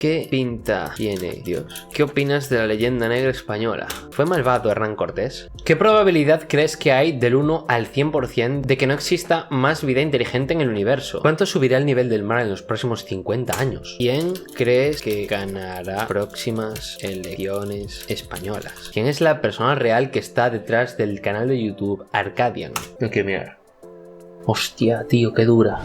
¿Qué pinta tiene Dios? ¿Qué opinas de la leyenda negra española? ¿Fue malvado Hernán Cortés? ¿Qué probabilidad crees que hay del 1 al 100% de que no exista más vida inteligente en el universo? ¿Cuánto subirá el nivel del mar en los próximos 50 años? ¿Quién crees que ganará próximas elecciones españolas? ¿Quién es la persona real que está detrás del canal de YouTube Arcadian? No quiero mirar. Hostia, tío, qué dura.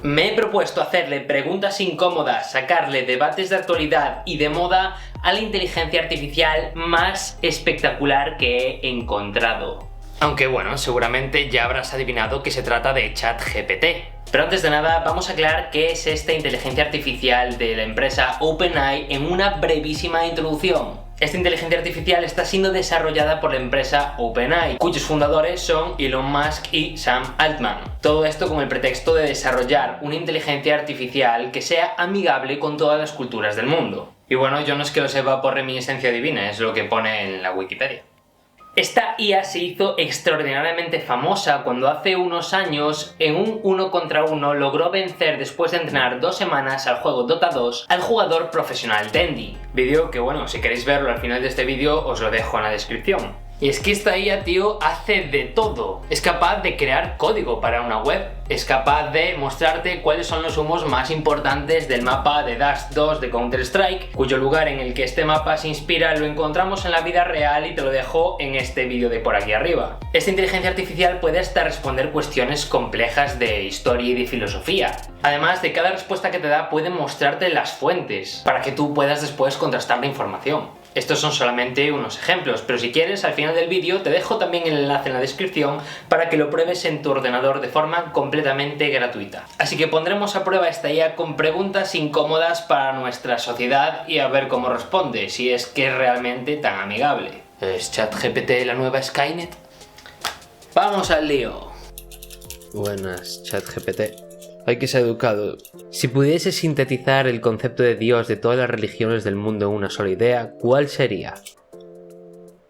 Me he propuesto hacerle preguntas incómodas, sacarle debates de actualidad y de moda a la inteligencia artificial más espectacular que he encontrado. Aunque bueno, seguramente ya habrás adivinado que se trata de ChatGPT. Pero antes de nada, vamos a aclarar qué es esta inteligencia artificial de la empresa OpenAI en una brevísima introducción. Esta inteligencia artificial está siendo desarrollada por la empresa OpenAI, cuyos fundadores son Elon Musk y Sam Altman. Todo esto con el pretexto de desarrollar una inteligencia artificial que sea amigable con todas las culturas del mundo. Y bueno, yo no es que lo sepa por reminiscencia divina, es lo que pone en la Wikipedia. Esta IA se hizo extraordinariamente famosa cuando hace unos años, en un 1 contra 1, logró vencer después de entrenar 2 semanas al juego Dota 2 al jugador profesional Dendi. Vídeo que bueno, si queréis verlo al final de este vídeo os lo dejo en la descripción. Y es que esta IA, tío, hace de todo. Es capaz de crear código para una web, es capaz de mostrarte cuáles son los humos más importantes del mapa de Dust 2 de Counter-Strike, cuyo lugar en el que este mapa se inspira lo encontramos en la vida real y te lo dejo en este vídeo de por aquí arriba. Esta inteligencia artificial puede hasta responder cuestiones complejas de historia y de filosofía. Además de cada respuesta que te da puede mostrarte las fuentes, para que tú puedas después contrastar la información. Estos son solamente unos ejemplos, pero si quieres, al final del vídeo te dejo también el enlace en la descripción para que lo pruebes en tu ordenador de forma completamente gratuita. Así que pondremos a prueba esta IA con preguntas incómodas para nuestra sociedad y a ver cómo responde, si es que es realmente tan amigable. ¿Es ChatGPT la nueva Skynet? ¡Vamos al lío! Buenas, ChatGPT. Hay que ser educado. Si pudiese sintetizar el concepto de Dios de todas las religiones del mundo en una sola idea, ¿cuál sería?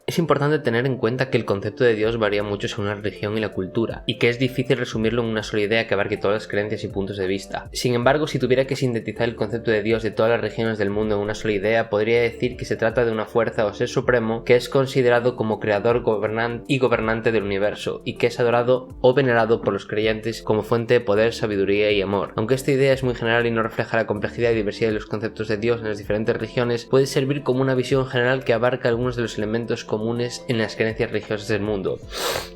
Es importante tener en cuenta que el concepto de Dios varía mucho según la religión y la cultura, y que es difícil resumirlo en una sola idea que abarque todas las creencias y puntos de vista. Sin embargo, si tuviera que sintetizar el concepto de Dios de todas las religiones del mundo en una sola idea, podría decir que se trata de una fuerza o ser supremo que es considerado como creador, gobernante del universo, y que es adorado o venerado por los creyentes como fuente de poder, sabiduría y amor. Aunque esta idea es muy general y no refleja la complejidad y diversidad de los conceptos de Dios en las diferentes religiones, puede servir como una visión general que abarca algunos de los elementos comunes en las creencias religiosas del mundo.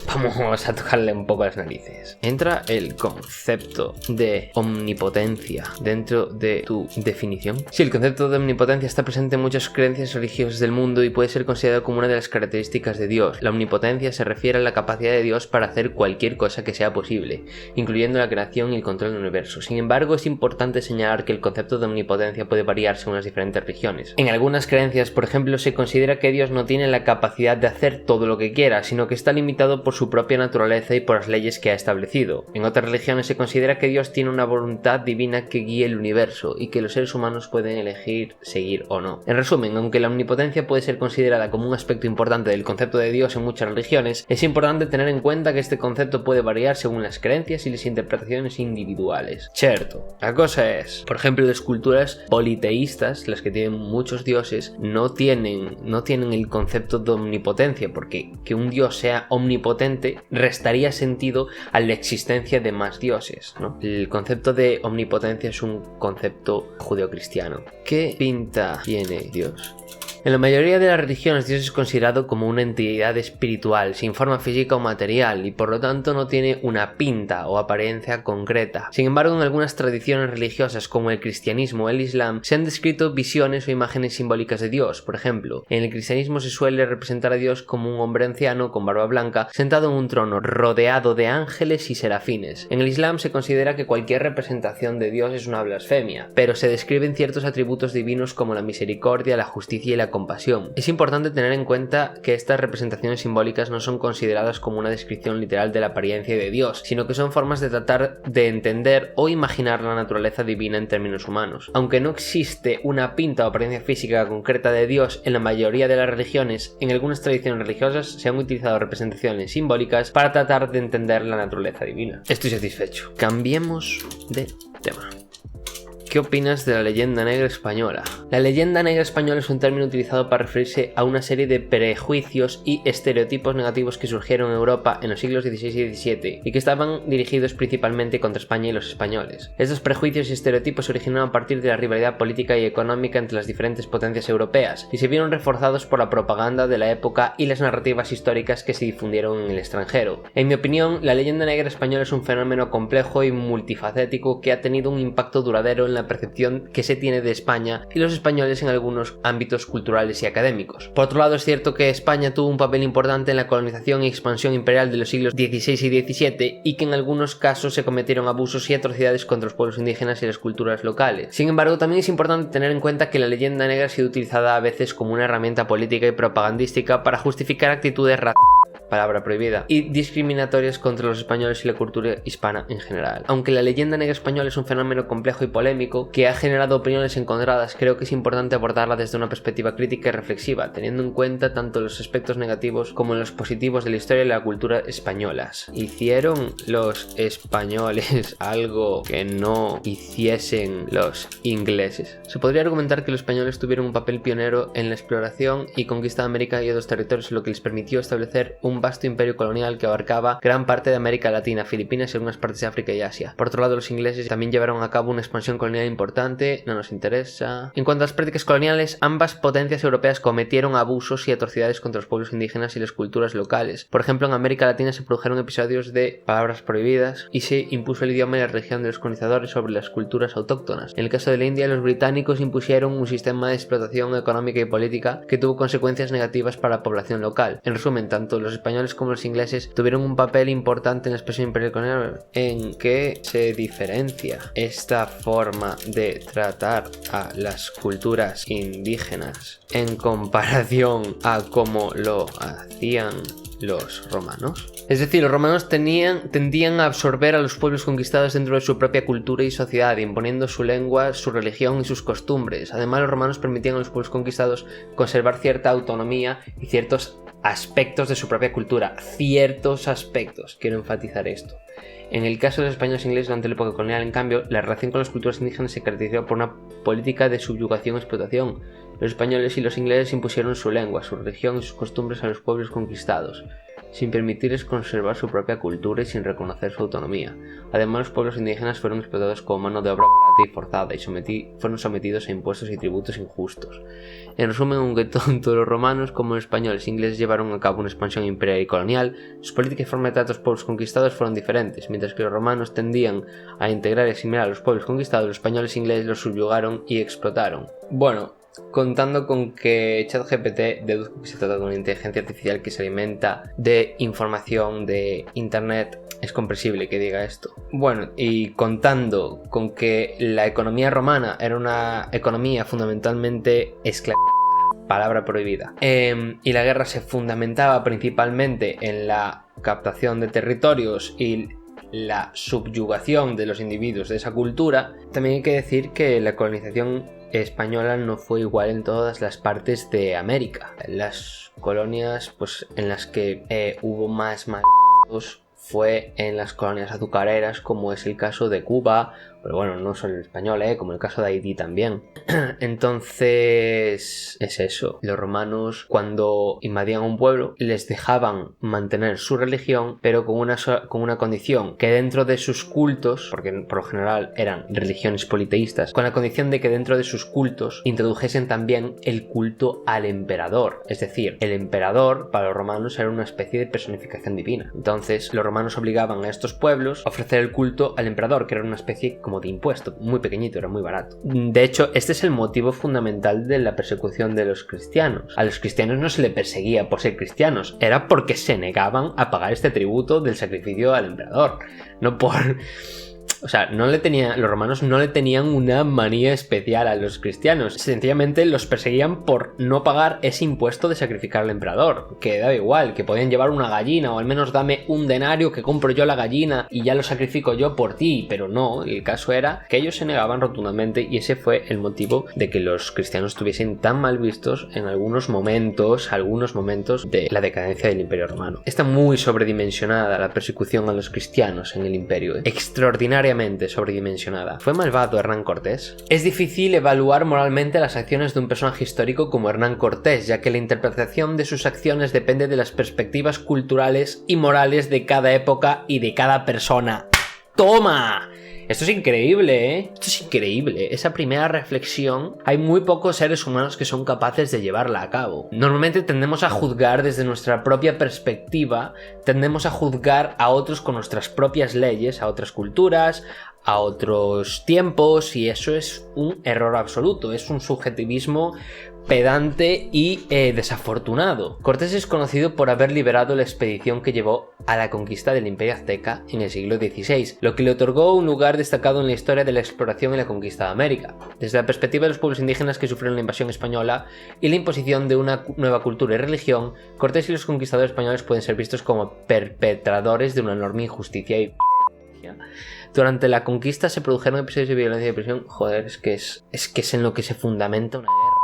Vamos a tocarle un poco las narices. ¿Entra el concepto de omnipotencia dentro de tu definición? Sí, el concepto de omnipotencia está presente en muchas creencias religiosas del mundo y puede ser considerado como una de las características de Dios. La omnipotencia se refiere a la capacidad de Dios para hacer cualquier cosa que sea posible, incluyendo la creación y el control del universo. Sin embargo, es importante señalar que el concepto de omnipotencia puede variar según las diferentes religiones. En algunas creencias, por ejemplo, se considera que Dios no tiene la capacidad de hacer todo lo que quiera, sino que está limitado por su propia naturaleza y por las leyes que ha establecido. En otras religiones se considera que Dios tiene una voluntad divina que guíe el universo y que los seres humanos pueden elegir seguir o no. En resumen, aunque la omnipotencia puede ser considerada como un aspecto importante del concepto de Dios en muchas religiones, es importante tener en cuenta que este concepto puede variar según las creencias y las interpretaciones individuales. Cierto, la cosa es, por ejemplo, las culturas politeístas, las que tienen muchos dioses, no tienen el concepto de omnipotencia, porque que un dios sea omnipotente restaría sentido a la existencia de más dioses, ¿no? El concepto de omnipotencia es un concepto judeocristiano. ¿Qué pinta tiene Dios? En la mayoría de las religiones Dios es considerado como una entidad espiritual, sin forma física o material, y por lo tanto no tiene una pinta o apariencia concreta. Sin embargo, en algunas tradiciones religiosas como el cristianismo o el islam se han descrito visiones o imágenes simbólicas de Dios. Por ejemplo, en el cristianismo se suele representar a Dios como un hombre anciano con barba blanca sentado en un trono rodeado de ángeles y serafines. En el islam se considera que cualquier representación de Dios es una blasfemia, pero se describen ciertos atributos divinos como la misericordia, la justicia y la compasión. Es importante tener en cuenta que estas representaciones simbólicas no son consideradas como una descripción literal de la apariencia de Dios, sino que son formas de tratar de entender o imaginar la naturaleza divina en términos humanos. Aunque no existe una pinta o apariencia física concreta de Dios en la mayoría de las religiones, en algunas tradiciones religiosas se han utilizado representaciones simbólicas para tratar de entender la naturaleza divina. Estoy satisfecho. Cambiemos de tema. ¿Qué opinas de la leyenda negra española? La leyenda negra española es un término utilizado para referirse a una serie de prejuicios y estereotipos negativos que surgieron en Europa en los siglos XVI y XVII y que estaban dirigidos principalmente contra España y los españoles. Estos prejuicios y estereotipos se originaron a partir de la rivalidad política y económica entre las diferentes potencias europeas y se vieron reforzados por la propaganda de la época y las narrativas históricas que se difundieron en el extranjero. En mi opinión, la leyenda negra española es un fenómeno complejo y multifacético que ha tenido un impacto duradero en la percepción que se tiene de España y los españoles en algunos ámbitos culturales y académicos. Por otro lado, es cierto que España tuvo un papel importante en la colonización y expansión imperial de los siglos XVI y XVII y que en algunos casos se cometieron abusos y atrocidades contra los pueblos indígenas y las culturas locales. Sin embargo, también es importante tener en cuenta que la leyenda negra ha sido utilizada a veces como una herramienta política y propagandística para justificar actitudes racistas, palabra prohibida, y discriminatorias contra los españoles y la cultura hispana en general. Aunque la leyenda negra española es un fenómeno complejo y polémico que ha generado opiniones encontradas, creo que es importante abordarla desde una perspectiva crítica y reflexiva, teniendo en cuenta tanto los aspectos negativos como los positivos de la historia y la cultura españolas. ¿Hicieron los españoles algo que no hiciesen los ingleses? Se podría argumentar que los españoles tuvieron un papel pionero en la exploración y conquista de América y otros territorios, lo que les permitió establecer un vasto imperio colonial que abarcaba gran parte de América Latina, Filipinas y algunas partes de África y Asia. Por otro lado, los ingleses también llevaron a cabo una expansión colonial importante, no nos interesa. En cuanto a las prácticas coloniales, ambas potencias europeas cometieron abusos y atrocidades contra los pueblos indígenas y las culturas locales. Por ejemplo, en América Latina se produjeron episodios de palabras prohibidas y se impuso el idioma y la religión de los colonizadores sobre las culturas autóctonas. En el caso de la India, los británicos impusieron un sistema de explotación económica y política que tuvo consecuencias negativas para la población local. En resumen, tanto los españoles como los ingleses tuvieron un papel importante en la expresión imperial colonial. ¿En qué se diferencia esta forma de tratar a las culturas indígenas en comparación a cómo lo hacían los romanos? Es decir, los romanos tendían a absorber a los pueblos conquistados dentro de su propia cultura y sociedad, imponiendo su lengua, su religión y sus costumbres. Además, los romanos permitían a los pueblos conquistados conservar cierta autonomía y ciertos aspectos de su propia cultura. Ciertos aspectos, quiero enfatizar esto. En el caso de los españoles e ingleses durante la época colonial, en cambio, la relación con las culturas indígenas se caracterizó por una política de subyugación y explotación. Los españoles y los ingleses impusieron su lengua, su religión y sus costumbres a los pueblos conquistados, sin permitirles conservar su propia cultura y sin reconocer su autonomía. Además, los pueblos indígenas fueron explotados como mano de obra barata y forzada y fueron sometidos a impuestos y tributos injustos. En resumen, aunque tanto los romanos como los españoles e ingleses llevaron a cabo una expansión imperial y colonial, sus políticas y forma de tratar a los pueblos conquistados fueron diferentes. Mientras que los romanos tendían a integrar y asimilar a los pueblos conquistados, los españoles e ingleses los subyugaron y explotaron. Bueno, contando con que ChatGPT deduzco que se trata de una inteligencia artificial que se alimenta de información de internet, es comprensible que diga esto. Bueno, y contando con que la economía romana era una economía fundamentalmente esclavista, palabra prohibida, y la guerra se fundamentaba principalmente en la captación de territorios y la subyugación de los individuos de esa cultura, también hay que decir que la colonización española no fue igual en todas las partes de América. Las colonias en las que hubo más fue en las colonias azucareras, como es el caso de Cuba, pero bueno, no solo el español, como el caso de Haití también. Entonces, es eso. Los romanos, cuando invadían un pueblo, les dejaban mantener su religión, pero con una condición, que dentro de sus cultos, porque por lo general eran religiones politeístas, con la condición de que dentro de sus cultos introdujesen también el culto al emperador. Es decir, el emperador para los romanos era una especie de personificación divina. Entonces, los romanos obligaban a estos pueblos a ofrecer el culto al emperador, que era una especie como de impuesto, muy pequeñito, era muy barato. De hecho, este es el motivo fundamental de la persecución de los cristianos. A los cristianos no se les perseguía por ser cristianos, era porque se negaban a pagar este tributo del sacrificio al emperador, no por... O sea, los romanos no le tenían una manía especial a los cristianos. Sencillamente los perseguían por no pagar ese impuesto de sacrificar al emperador. Que daba igual, que podían llevar una gallina o al menos dame un denario que compro yo la gallina y ya lo sacrifico yo por ti. Pero no, el caso era que ellos se negaban rotundamente y ese fue el motivo de que los cristianos estuviesen tan mal vistos en algunos momentos de la decadencia del Imperio Romano. Está muy sobredimensionada la persecución a los cristianos en el Imperio. Extraordinariamente innecesariamente sobredimensionada. ¿Fue malvado Hernán Cortés? Es difícil evaluar moralmente las acciones de un personaje histórico como Hernán Cortés, ya que la interpretación de sus acciones depende de las perspectivas culturales y morales de cada época y de cada persona. ¡Toma! Esto es increíble, ¿eh? Esto es increíble. Esa primera reflexión, hay muy pocos seres humanos que son capaces de llevarla a cabo. Normalmente tendemos a juzgar desde nuestra propia perspectiva, tendemos a juzgar a otros con nuestras propias leyes, a otras culturas, a otros tiempos, y eso es un error absoluto, es un subjetivismo pedante y desafortunado. Cortés es conocido por haber liderado la expedición que llevó a la conquista del Imperio Azteca en el siglo XVI, lo que le otorgó un lugar destacado en la historia de la exploración y la conquista de América. Desde la perspectiva de los pueblos indígenas que sufrieron la invasión española y la imposición de una nueva cultura y religión, Cortés y los conquistadores españoles pueden ser vistos como perpetradores de una enorme injusticia y durante la conquista se produjeron episodios de violencia y opresión. Joder, es que es en lo que se fundamenta una guerra.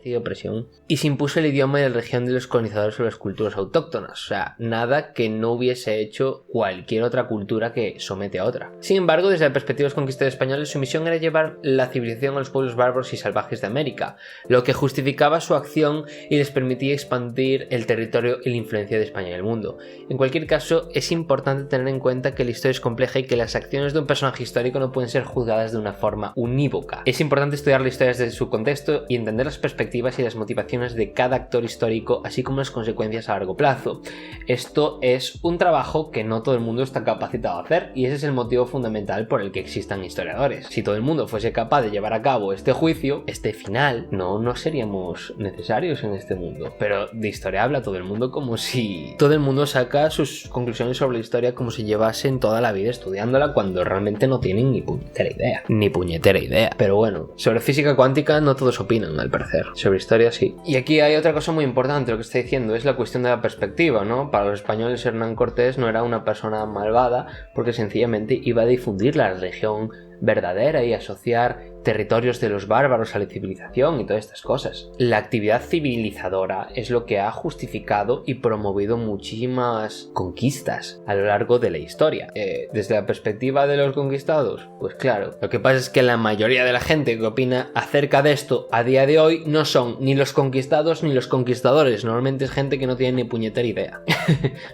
Y opresión, y se impuso el idioma y la región de los colonizadores sobre las culturas autóctonas, o sea, nada que no hubiese hecho cualquier otra cultura que somete a otra. Sin embargo, desde la perspectiva de los conquistadores españoles, su misión era llevar la civilización a los pueblos bárbaros y salvajes de América, lo que justificaba su acción y les permitía expandir el territorio y la influencia de España en el mundo. En cualquier caso, es importante tener en cuenta que la historia es compleja y que las acciones de un personaje histórico no pueden ser juzgadas de una forma unívoca. Es importante estudiar la historia desde su contexto y entender las perspectivas y las motivaciones de cada actor histórico, así como las consecuencias a largo plazo. Esto es un trabajo que no todo el mundo está capacitado a hacer, y ese es el motivo fundamental por el que existan historiadores. Si todo el mundo fuese capaz de llevar a cabo este juicio, este final, no seríamos necesarios en este mundo. Pero de historia habla todo el mundo como si todo el mundo saca sus conclusiones sobre la historia como si llevasen toda la vida estudiándola, cuando realmente no tienen ni puñetera idea. Pero bueno, sobre física cuántica no todos opinan, al parecer. Sobre historia sí. Y aquí hay otra cosa muy importante, lo que está diciendo es la cuestión de la perspectiva, ¿no? Para los españoles Hernán Cortés no era una persona malvada, porque sencillamente iba a difundir la religión verdadera y asociar territorios de los bárbaros a la civilización y todas estas cosas. La actividad civilizadora es lo que ha justificado y promovido muchísimas conquistas a lo largo de la historia. Desde la perspectiva de los conquistados, pues claro, lo que pasa es que la mayoría de la gente que opina acerca de esto a día de hoy no son ni los conquistados ni los conquistadores, normalmente es gente que no tiene ni puñetera idea.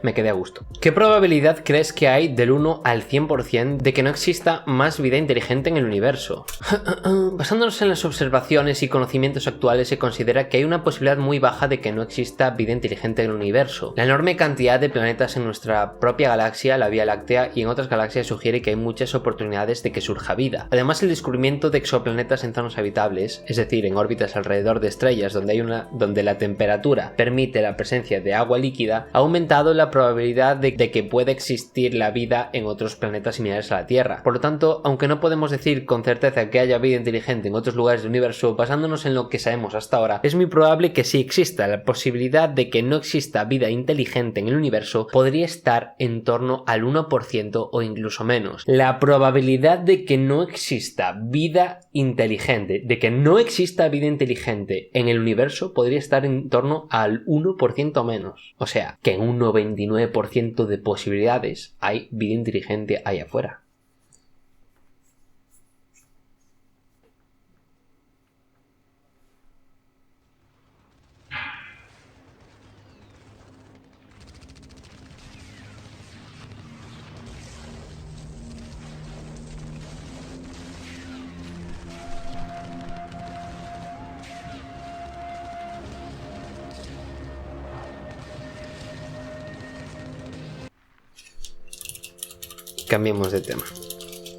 Me quedé a gusto. ¿Qué probabilidad crees que hay del 1 al 100% de que no exista más vida inteligente en el universo? Basándonos en las observaciones y conocimientos actuales, se considera que hay una posibilidad muy baja de que no exista vida inteligente en el universo. La enorme cantidad de planetas en nuestra propia galaxia, la Vía Láctea, y en otras galaxias sugiere que hay muchas oportunidades de que surja vida. Además, el descubrimiento de exoplanetas en zonas habitables, es decir, en órbitas alrededor de estrellas donde la temperatura permite la presencia de agua líquida, ha aumentado la probabilidad de que pueda existir la vida en otros planetas similares a la Tierra. Por lo tanto, aunque no podemos decir con certeza que haya vida inteligente en otros lugares del universo, basándonos en lo que sabemos hasta ahora, es muy probable que si exista la posibilidad de que no exista vida inteligente en el universo, podría estar en torno al 1% o incluso menos. La probabilidad de que no exista vida inteligente, en el universo podría estar en torno al 1% menos. O sea, que en un 99% de posibilidades hay vida inteligente ahí afuera. Cambiemos de tema.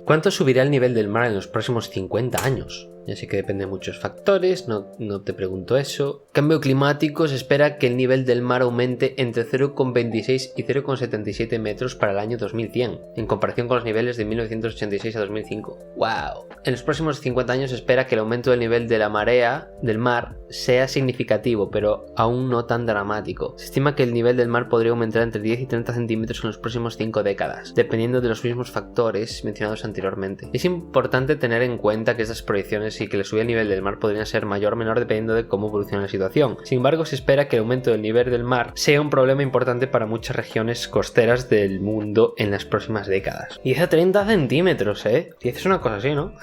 ¿Cuánto subirá el nivel del mar en los próximos 50 años? Ya sé que depende de muchos factores, no te pregunto eso. Cambio climático: se espera que el nivel del mar aumente entre 0,26 y 0,77 metros para el año 2100, en comparación con los niveles de 1986 a 2005. ¡Wow! En los próximos 50 años se espera que el aumento del nivel de la marea del mar sea significativo, pero aún no tan dramático. Se estima que el nivel del mar podría aumentar entre 10 y 30 centímetros en los próximos 5 décadas, dependiendo de los mismos factores mencionados anteriormente. Es importante tener en cuenta que estas proyecciones y que la subida del nivel del mar podría ser mayor o menor dependiendo de cómo evolucione la situación. Sin embargo, se espera que el aumento del nivel del mar sea un problema importante para muchas regiones costeras del mundo en las próximas décadas. Y es a 30 centímetros, ¿eh? Si haces una cosa así, ¿no?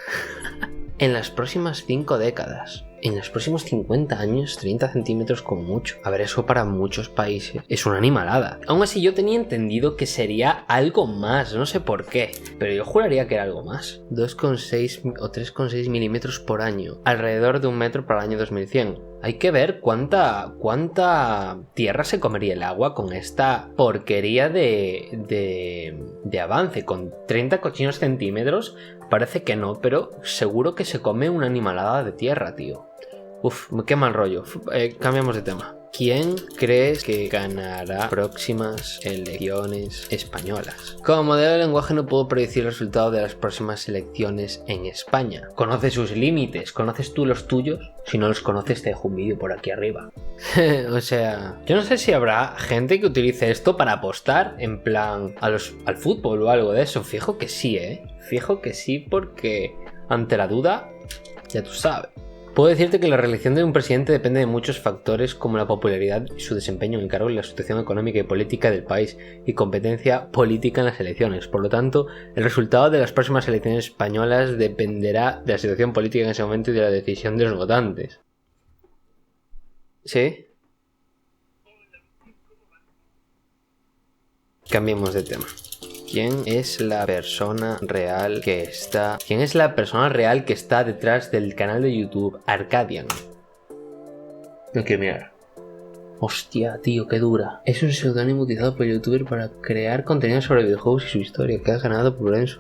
En las próximas 5 décadas. En los próximos 50 años, 30 centímetros como mucho. A ver, eso para muchos países es una animalada. Aún así, yo tenía entendido que sería algo más, no sé por qué, pero yo juraría que era algo más. 2,6 o 3,6 milímetros por año, alrededor de 1 metro para el año 2100. Hay que ver cuánta tierra se comería el agua con esta porquería de avance. Con 30 cochinos centímetros parece que no, pero seguro que se come una animalada de tierra, tío. Uf, qué mal rollo. Cambiamos de tema. ¿Quién crees que ganará próximas elecciones españolas? Como modelo de lenguaje no puedo predecir el resultado de las próximas elecciones en España. Conoce sus límites. ¿Conoces tú los tuyos? Si no los conoces te dejo un vídeo por aquí arriba. O sea, yo no sé si habrá gente que utilice esto para apostar en plan al fútbol o algo de eso. Fijo que sí, Fijo que sí, porque ante la duda, ya tú sabes. Puedo decirte que la reelección de un presidente depende de muchos factores como la popularidad y su desempeño en el cargo y la situación económica y política del país y competencia política en las elecciones. Por lo tanto, el resultado de las próximas elecciones españolas dependerá de la situación política en ese momento y de la decisión de los votantes. ¿Sí? Cambiemos de tema. ¿Quién es la persona real que está detrás del canal de YouTube Arcadian? No quiero mirar. Hostia, tío, qué dura. Es un seudónimo utilizado por el youtuber para crear contenido sobre videojuegos y su historia, que ha ganado popularidad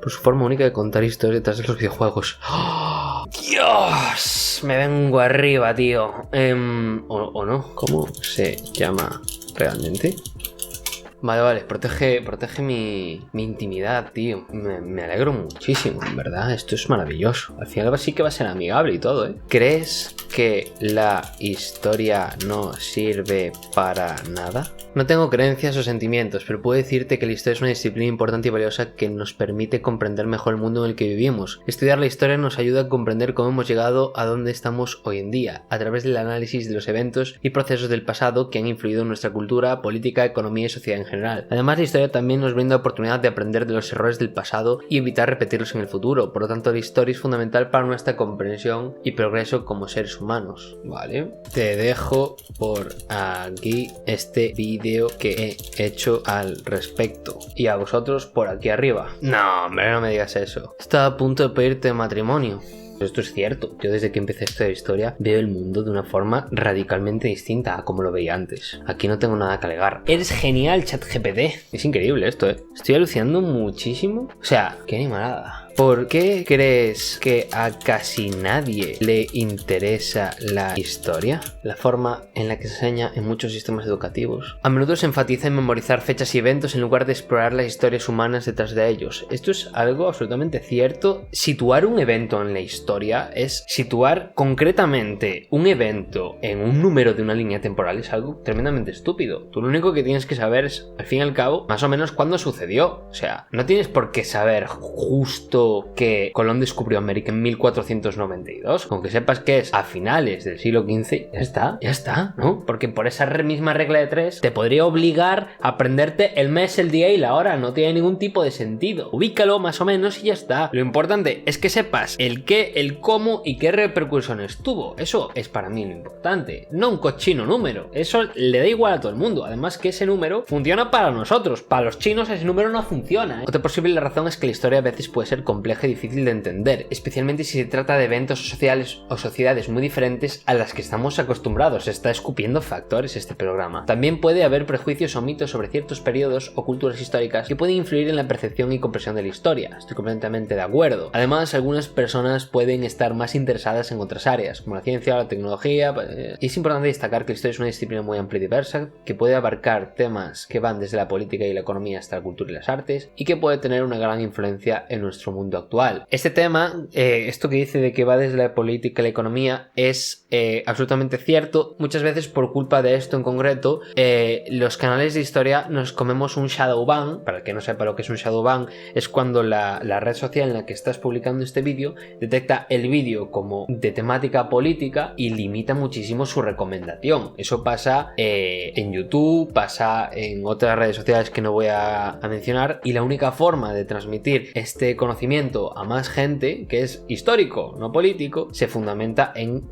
por su forma única de contar historias detrás de los videojuegos. ¡Oh! ¡Dios! Me vengo arriba, tío. ¿O no? ¿Cómo se llama realmente? Vale, protege mi intimidad, tío. Me alegro muchísimo, en verdad. Esto es maravilloso. Al final sí que va a ser amigable y todo, ¿eh? ¿Crees que la historia no sirve para nada? No tengo creencias o sentimientos, pero puedo decirte que la historia es una disciplina importante y valiosa que nos permite comprender mejor el mundo en el que vivimos. Estudiar la historia nos ayuda a comprender cómo hemos llegado a donde estamos hoy en día, a través del análisis de los eventos y procesos del pasado que han influido en nuestra cultura, política, economía y sociedad en general. Además, la historia también nos brinda la oportunidad de aprender de los errores del pasado y evitar repetirlos en el futuro. Por lo tanto, la historia es fundamental para nuestra comprensión y progreso como seres humanos. Vale, te dejo por aquí este vídeo que he hecho al respecto y a vosotros por aquí arriba. No, hombre, no me digas eso. Estaba a punto de pedirte matrimonio. Esto es cierto, yo desde que empecé esta historia veo el mundo de una forma radicalmente distinta a como lo veía antes. Aquí no tengo nada que alegar. Eres genial, ChatGPT. Es increíble esto, Estoy alucinando muchísimo. O sea, qué animalada. ¿Por qué crees que a casi nadie le interesa la historia? La forma en la que se enseña en muchos sistemas educativos. A menudo se enfatiza en memorizar fechas y eventos en lugar de explorar las historias humanas detrás de ellos. Esto es algo absolutamente cierto. Situar un evento en la historia es situar concretamente un evento en un número de una línea temporal. Es algo tremendamente estúpido. Tú lo único que tienes que saber es, al fin y al cabo, más o menos cuándo sucedió. O sea, no tienes por qué saber justo que Colón descubrió América en 1492, con que sepas que es a finales del siglo XV, ya está, ¿no? Porque por esa misma regla de 3 te podría obligar a aprenderte el mes, el día y la hora, no tiene ningún tipo de sentido. Ubícalo más o menos y ya está. Lo importante es que sepas el qué, el cómo y qué repercusiones tuvo. Eso es para mí lo importante, no un cochino número. Eso le da igual a todo el mundo. Además que ese número funciona para nosotros, para los chinos ese número no funciona, Otra posible razón es que la historia a veces puede ser compleja y difícil de entender, especialmente si se trata de eventos sociales o sociedades muy diferentes a las que estamos acostumbrados. Se está escupiendo factores este programa. También puede haber prejuicios o mitos sobre ciertos periodos o culturas históricas que pueden influir en la percepción y comprensión de la historia. Estoy completamente de acuerdo. Además, algunas personas pueden estar más interesadas en otras áreas, como la ciencia o la tecnología. Es importante destacar que la historia es una disciplina muy amplia y diversa, que puede abarcar temas que van desde la política y la economía hasta la cultura y las artes, y que puede tener una gran influencia en nuestro mundo mundo actual. Este tema, esto que dice de que va desde la política a la economía, es absolutamente cierto. Muchas veces por culpa de esto en concreto, los canales de historia nos comemos un shadow ban. Para el que no sepa lo que es un shadow ban, es cuando la red social en la que estás publicando este vídeo detecta el vídeo como de temática política y limita muchísimo su recomendación. Eso pasa en YouTube, pasa en otras redes sociales que no voy a mencionar, y la única forma de transmitir este conocimiento a más gente, que es histórico, no político, se fundamenta en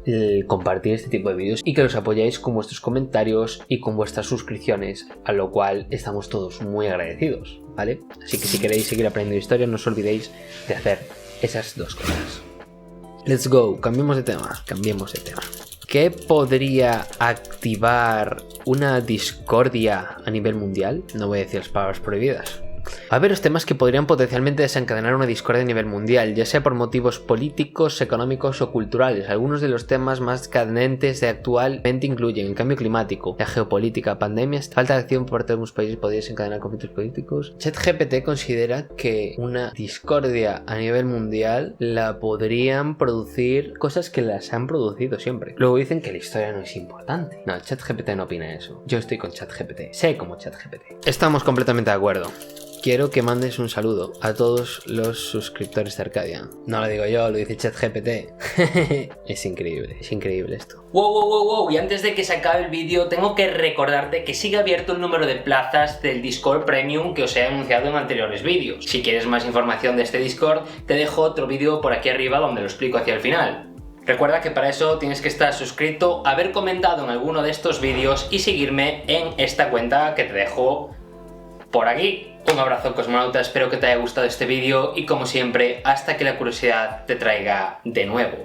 compartir este tipo de vídeos y que los apoyáis con vuestros comentarios y con vuestras suscripciones, a lo cual estamos todos muy agradecidos, ¿vale? Así que si queréis seguir aprendiendo historia, no os olvidéis de hacer esas dos cosas. Let's go, cambiemos de tema. ¿Qué podría activar una discordia a nivel mundial? No voy a decir las palabras prohibidas. Va a haber temas que podrían potencialmente desencadenar una discordia a nivel mundial, ya sea por motivos políticos, económicos o culturales. Algunos de los temas más candentes de actualmente incluyen el cambio climático, la geopolítica, pandemias, falta de acción por parte de algunos países podría desencadenar conflictos políticos. ChatGPT considera que una discordia a nivel mundial la podrían producir cosas que las han producido siempre. Luego dicen que la historia no es importante. No, ChatGPT no opina eso. Yo estoy con ChatGPT. Sé como ChatGPT. Estamos completamente de acuerdo. Quiero que mandes un saludo a todos los suscriptores de Arcadia. No lo digo yo, lo dice ChatGPT. Es increíble esto. Wow. Y antes de que se acabe el vídeo, tengo que recordarte que sigue abierto el número de plazas del Discord Premium que os he anunciado en anteriores vídeos. Si quieres más información de este Discord, te dejo otro vídeo por aquí arriba donde lo explico hacia el final. Recuerda que para eso tienes que estar suscrito, haber comentado en alguno de estos vídeos y seguirme en esta cuenta que te dejo por aquí. Un abrazo, cosmonauta, espero que te haya gustado este vídeo y como siempre, hasta que la curiosidad te traiga de nuevo.